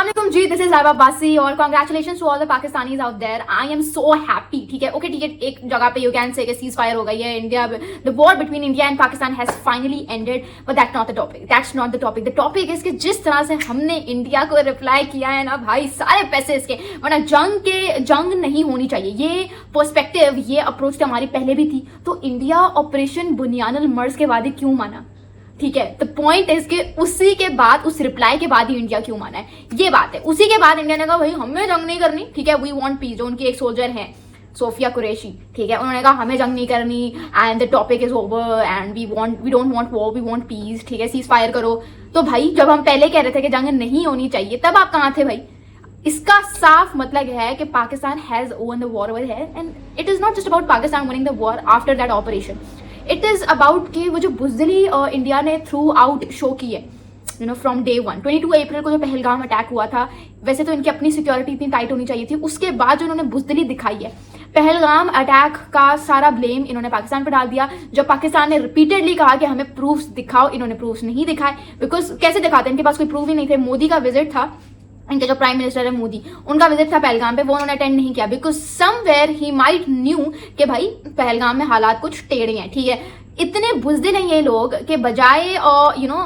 अस्सलाम जी, this is Laiba Abbasi और congratulations to all the Pakistanis out there. I am so happy. ठीक है, ओके, ठीक है, एक जगह पे you can say ceasefire हो गई है, India, the war between India and Pakistan has finally ended, but that's not the topic, that's not the topic. The topic is कि जिस तरह से हमने इंडिया को रिप्लाई किया है ना भाई, सारे पैसे इसके, वरना जंग नहीं होनी चाहिए। ये पर्सपेक्टिव, ये अप्रोच तो हमारी पहले भी थी, तो इंडिया ऑपरेशन बुनियानुल मर्ज के बाद ही क्यों माना? ठीक है, द पॉइंट इज कि उसी के बाद, उस रिप्लाई के बाद ही इंडिया क्यों माना है, ये बात है। उसी के बाद इंडिया ने कहा भाई हमें जंग नहीं करनी, ठीक है, वी वांट पीस। जो उनकी एक सोल्जर है सोफिया कुरैशी, ठीक है, उन्होंने कहा हमें जंग नहीं करनी and the topic is over and we don't want war, we want peace, ठीक है, सीज फायर करो। तो भाई जब हम पहले कह रहे थे कि जंग नहीं होनी चाहिए, तब आप कहाँ थे भाई? इसका साफ मतलब है कि Pakistan has won the war over है and it is not just about Pakistan winning the war after that operation, it is about कि वो जो बुजदली इंडिया ने थ्रू आउट शो की है, you know, from day one. 22 अप्रैल को जो पहलगाम अटैक हुआ था, वैसे तो इनकी अपनी सिक्योरिटी इतनी टाइट होनी चाहिए थी, उसके बाद जो उन्होंने बुजदली दिखाई है, पहलगाम अटैक का सारा ब्लेम इन्होंने पाकिस्तान पर डाल दिया। जब पाकिस्तान ने रिपीटेडली कहा कि हमें प्रूफ्स दिखाओ, इन्होंने प्रूफ्स नहीं दिखाए, बिकॉज कैसे दिखाते, इनके पास कोई प्रूफ ही नहीं थे। मोदी का विजिट था, इनके जो प्राइम मिनिस्टर है मोदी, उनका विजिट था पहलगाम पे, वो उन्होंने अटेंड नहीं किया, because somewhere he might new कि भाई पहलगाम में हालात कुछ टेढ़े हैं। ठीक है, इतने बुज़दिल हैं ये लोग कि बजाय you know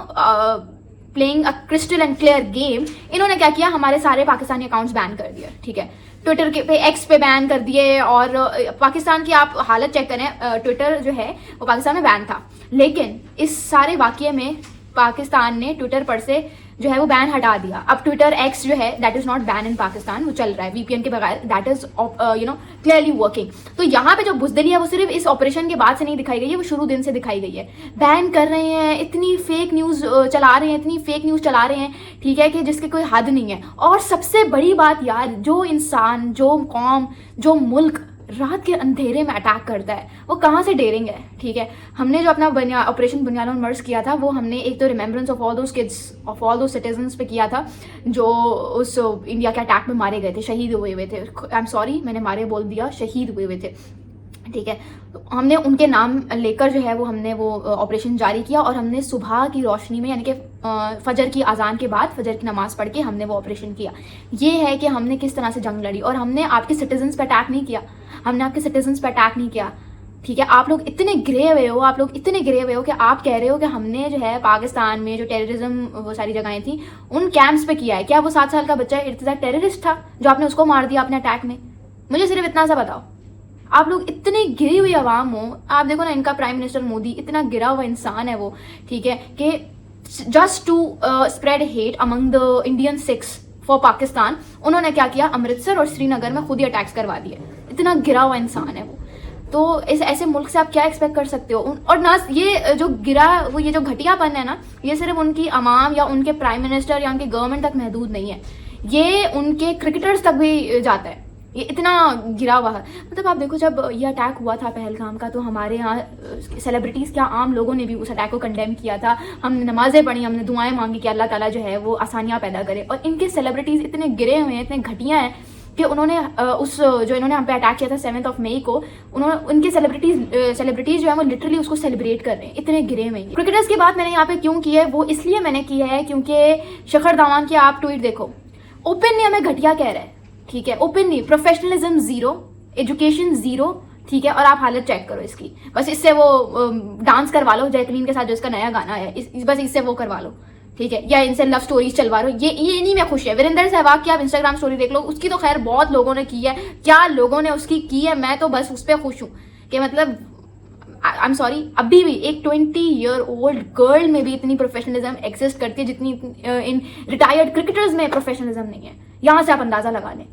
playing a crystal and clear game, इन्होंने क्या किया, हमारे सारे पाकिस्तानी अकाउंट्स बैन कर दिए। ठीक है, ट्विटर के पे, एक्स पे बैन कर दिए, और पाकिस्तान की आप हालत चेक करें, ट्विटर जो है वो पाकिस्तान में बैन था, लेकिन इस सारे वाकये में पाकिस्तान ने ट्विटर पर से जो है वो बैन हटा दिया। अब ट्विटर एक्स जो है that is not ban in Pakistan, वो चल रहा है वीपीएन के बगैर, that is you know clearly working. तो यहाँ पे जो बुज़दिली है वो सिर्फ इस ऑपरेशन के बाद से नहीं दिखाई गई है, वो शुरू दिन से दिखाई गई है। बैन कर रहे हैं, इतनी फेक न्यूज चला रहे हैं, इतनी फेक न्यूज चला रहे हैं, ठीक है, कि जिसके कोई हद नहीं है। और सबसे बड़ी बात यार, जो इंसान, जो कौम, जो मुल्क रात के अंधेरे में अटैक करता है, वो कहाँ से डेरिंग है? ठीक है, हमने जो अपना ऑपरेशन बुनियानुल मर्ज किया था, वो हमने एक तो remembrance of all those kids, of all those citizens पे किया था जो उस इंडिया के अटैक में मारे गए थे, शहीद हुए थे। आई एम सॉरी, मैंने मारे बोल दिया, शहीद हुए थे। ठीक है, तो हमने उनके नाम लेकर जो है वो हमने वो ऑपरेशन जारी किया, और हमने सुबह की रोशनी में, यानी कि फजर की अजान के बाद, फजर की नमाज पढ़ के हमने वो ऑपरेशन किया। ये है कि हमने किस तरह से जंग लड़ी, और हमने आपके सिटीजन्स पे अटैक नहीं किया, हमने आपके सिटीजन्स पे अटैक नहीं किया। ठीक है, आप लोग इतने गिरे हुए हो, आप लोग इतने गिरे हुए हो कि आप कह रहे हो कि हमने जो है पाकिस्तान में जो टेररिज्म, वो सारी जगहें थी, उन कैंप्स पे किया है। क्या वो 7 साल का बच्चा इर्तिजा टेररिस्ट था जो आपने उसको मार दिया अपने अटैक में? मुझे सिर्फ इतना सा बताओ। आप लोग इतनी गिरी हुई आवाम हो, आप देखो ना, इनका प्राइम मिनिस्टर मोदी इतना गिरा हुआ इंसान है वो, ठीक है, कि just to spread hate among the Indian Sikhs for Pakistan, उन्होंने क्या किया, अमृतसर और श्रीनगर में खुद ही अटैक्स करवा दिए। इतना गिरा हुआ इंसान है वो। तो इस ऐसे मुल्क से आप क्या एक्सपेक्ट कर सकते हो? और ना ये जो गिरा, वो ये जो घटियापन है ना, ये सिर्फ उनकी अवाम या उनके प्राइम मिनिस्टर या उनके गवर्नमेंट तक महदूद नहीं है, ये उनके क्रिकेटर्स तक भी जाता है, ये इतना गिरा हुआ है। मतलब आप देखो, जब ये अटैक हुआ था पहलगाम का, तो हमारे यहाँ सेलिब्रिटीज़, क्या आम लोगों ने भी उस अटैक को कंडेम किया था। हमने नमाजें पढ़ी, हमने दुआएं मांगी कि अल्लाह ताला जो है वो आसानियाँ पैदा करे। और इनके सेलिब्रिटीज़ इतने गिरे हुए हैं, इतने घटिया हैं कि उन्होंने जो इन्होंने हम पे अटैक किया था 7 मई को, उन्होंने, उनके सेलिब्रिटीज़ जो है वो लिटरली उसको सेलिब्रेट कर रहे हैं, इतने गिरे हुए हैं। क्रिकेटर्स की बात मैंने यहाँ पे क्यों की है, वो इसलिए मैंने की है क्योंकि शखर धवन की आप ट्वीट देखो, ओपनली हमें घटिया कह रहे हैं। ठीक है, openly, professionalism zero, education zero, ठीक है, और आप हालत चेक करो इसकी, बस इससे वो डांस करवा लो जैकलीन के साथ जो इसका नया गाना है, बस इससे वो करवा लो, ठीक है, या इनसे लव स्टोरीज चलवा लो। ये नहीं मैं खुश है। वीरेंद्र सहवाग की आप इंस्टाग्राम स्टोरी देख लो, उसकी तो खैर बहुत लोगों ने की है, क्या लोगों ने उसकी की है, मैं तो बस उस पर खुश हूँ कि मतलब आई एम सॉरी, अभी भी एक 20-year-old गर्ल में भी इतनी प्रोफेशनलिज्म एग्जिस्ट करती है जितनी इन रिटायर्ड क्रिकेटर्स में प्रोफेशनलिज्म नहीं है। यहाँ से आप अंदाजा लगा लें।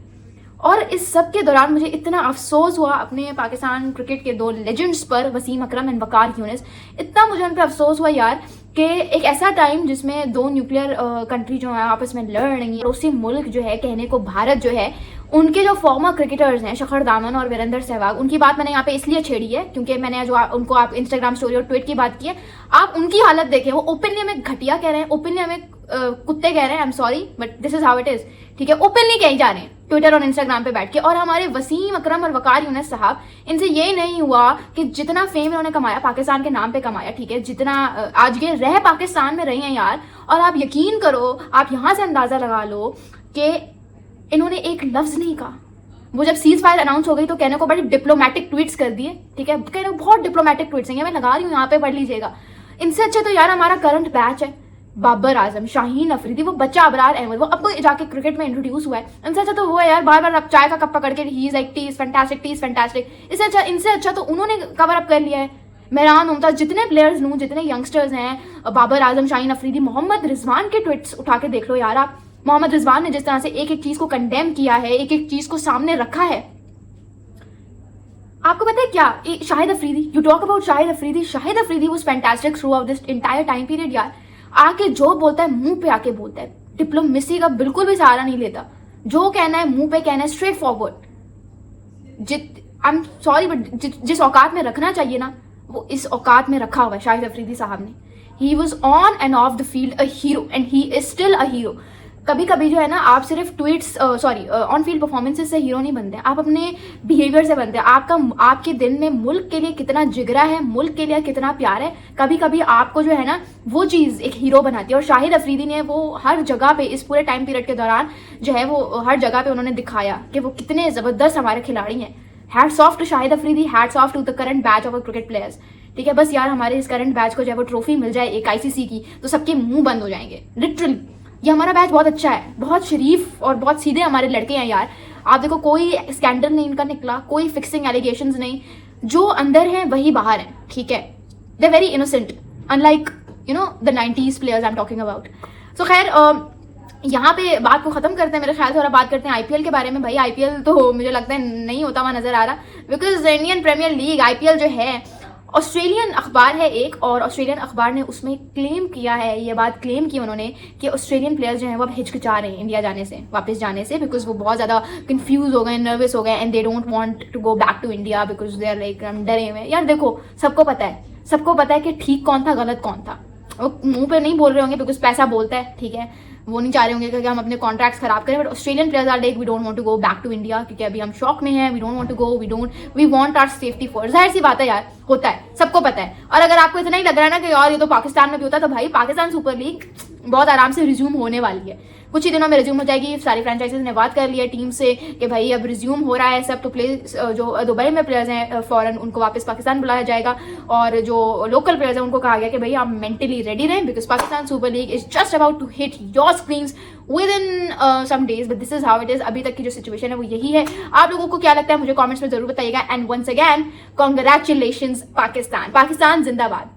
और इस सब के दौरान मुझे इतना अफसोस हुआ अपने पाकिस्तान क्रिकेट के 2 लेजेंड्स पर, वसीम अकरम एंड वकार यूनिस। इतना मुझे उन पर अफसोस हुआ यार कि एक ऐसा टाइम जिसमें 2 न्यूक्लियर कंट्री जो है आपस में लड़ रही है, उसी मुल्क जो है, कहने को भारत जो है, उनके जो फॉर्मर क्रिकेटर्स हैं शखर धवन और वीरेंद्र सहवाग, उनकी बात मैंने यहाँ पे इसलिए छेड़ी है क्योंकि मैंने जो उनको आप इंस्टाग्राम स्टोरी और ट्वीट की बात की है, आप उनकी हालत देखें। वो ओपनली हमें घटिया कह रहे हैं, ओपनली हमें कुत्ते कह रहे हैं, I am sorry but this is how it is. ठीक है, ओपनली कहीं जा रहे हैं ट्विटर और इंस्टाग्राम पे बैठ के। और हमारे वसीम अकरम और वकार यूनिस साहब, इनसे ये नहीं हुआ कि जितना फेम इन्होंने कमाया पाकिस्तान के नाम पे कमाया, ठीक है, जितना आज ये रह पाकिस्तान में रही हैं यार, और आप यकीन करो, आप यहाँ से अंदाजा लगा लो कि इन्होंने एक लफ्ज नहीं कहा। वो जब सीज फायर अनाउंस हो गई तो कहने को बड़े डिप्लोमेटिक ट्वीट्स कर दिए, ठीक है, कहने को बहुत डिप्लोमेटिक ट्वीट्स हैं, मैं लगा रही हूँ यहाँ पे, पढ़ लीजिएगा। इनसे अच्छे तो यार हमारा करंट बैच है, बाबर आजम, शाहीन अफरीदी, वो बच्चा अबरार अहमद, वो अब जाके क्रिकेट में इंट्रोड्यूस हुआ है। इनसे अच्छा तो वो है यार, बार बार अब चाय का कप पकड़ के he is like T is fantastic, T is fantastic. इनसे अच्छा तो उन्होंने कवर अप कर लिया है। मेहरान मुमताज, जितने प्लेयर्स लूँ, जितने यंगस्टर्स हैं, बाबर आजम, शाहीन अफरीदी, मोहम्मद रिजवान के ट्वीट्स उठा के देख लो यार आप। मोहम्मद रिजवान ने जिस तरह से एक एक चीज को कंडेम किया है, एक एक चीज को सामने रखा है। आपको पता है क्या, Shahid Afridi, you talk about Shahid Afridi was fantastic through out this entire time period यार। आके जो बोलता है मुंह पे आके बोलता है, डिप्लोमेसी का बिल्कुल भी सहारा नहीं लेता, जो कहना है मुंह पे कहना है, straight forward. I am sorry but जिस औकात में रखना चाहिए ना, वो इस औकात में रखा हुआ है शाहिद अफरीदी साहब ने। He was on end of the field a hero and he is still a hero. कभी कभी जो है ना, आप सिर्फ ट्वीट्स ऑन फील्ड परफॉर्मेंसेस से हीरो नहीं बनते, आप अपने बिहेवियर से बनते हैं। आपके दिल में मुल्क के लिए कितना जिगरा है, मुल्क के लिए कितना प्यार है, कभी कभी आपको जो है ना वो चीज़ एक हीरो बनाती है। और शाहिद अफरीदी ने वो हर जगह पे इस पूरे टाइम पीरियड के दौरान जो है वो हर जगह पे उन्होंने दिखाया कि वो कितने ज़बरदस्त हमारे खिलाड़ी हैं। Hats off to Shahid Afridi, hats off to the current batch of cricket players. ठीक है, बस यार हमारे इस करंट बैच को जो है वो ट्रॉफी मिल जाए एक आईसीसी की, तो सबके मुंह बंद हो जाएंगे लिटरली। ये हमारा बैच बहुत अच्छा है, बहुत शरीफ और बहुत सीधे हमारे लड़के हैं यार। आप देखो, कोई स्कैंडल नहीं इनका निकला, कोई फिक्सिंग एलिगेशंस नहीं, जो अंदर हैं वही बाहर हैं, ठीक है। They very innocent, unlike the 90s players I am talking about. So खैर, यहाँ पे बात को खत्म करते हैं मेरे ख्याल से, और बात करते हैं आईपीएल के बारे में। भाई आईपीएल तो मुझे लगता है नहीं होता हुआ नजर आ रहा, because Indian Premier League IPL जो है, ऑस्ट्रेलियन अखबार है एक, और ऑस्ट्रेलियन अखबार ने उसमें क्लेम किया है, ये बात क्लेम की उन्होंने कि ऑस्ट्रेलियन प्लेयर्स जो हैं वो अब हिचकिचा रहे हैं इंडिया जाने से, वापस जाने से, बिकॉज वो बहुत ज़्यादा कंफ्यूज हो गए, नर्वस हो गए, and they don't want to go back to India because they are like डरे हुए। यार देखो, सबको पता है कि ठीक कौन था, गलत कौन था। वो मुंह पे नहीं बोल रहे होंगे बिकॉज पैसा बोलता है, ठीक है, वो नहीं चाह रहे होंगे कि हम अपने कॉन्ट्रैक्ट्स खराब करें। But Australian players are like we don't want to go back to India, क्योंकि अभी हम शॉक में हैं, we don't want to go, we want our safety first. जाहिर सी बात है यार, होता है, सबको पता है। और अगर आपको इतना ही लग रहा है ना कि यार ये तो पाकिस्तान में भी होता है, तो भाई पाकिस्तान सुपर लीग बहुत आराम से रिज्यूम होने वाली है, कुछ ही दिनों में रिज्यूम हो जाएगी। सारी फ्रेंचाइजीज ने बात कर ली है टीम से कि भाई अब रिज्यूम हो रहा है सब, तो प्लेयर्स जो दुबई में प्लेयर्स हैं फॉरन, उनको वापस पाकिस्तान बुलाया जाएगा, और जो लोकल प्लेयर्स हैं उनको कहा गया कि भाई आप मेंटली रेडी रहें, because Pakistan super league is just about to hit your screens within some days, but this is how it is. अभी तक की जो सिचुएशन है वो यही है। आप लोगों को क्या लगता है मुझे कॉमेंट्स में जरूर बताइएगा। And once again, congratulations Pakistan जिंदाबाद।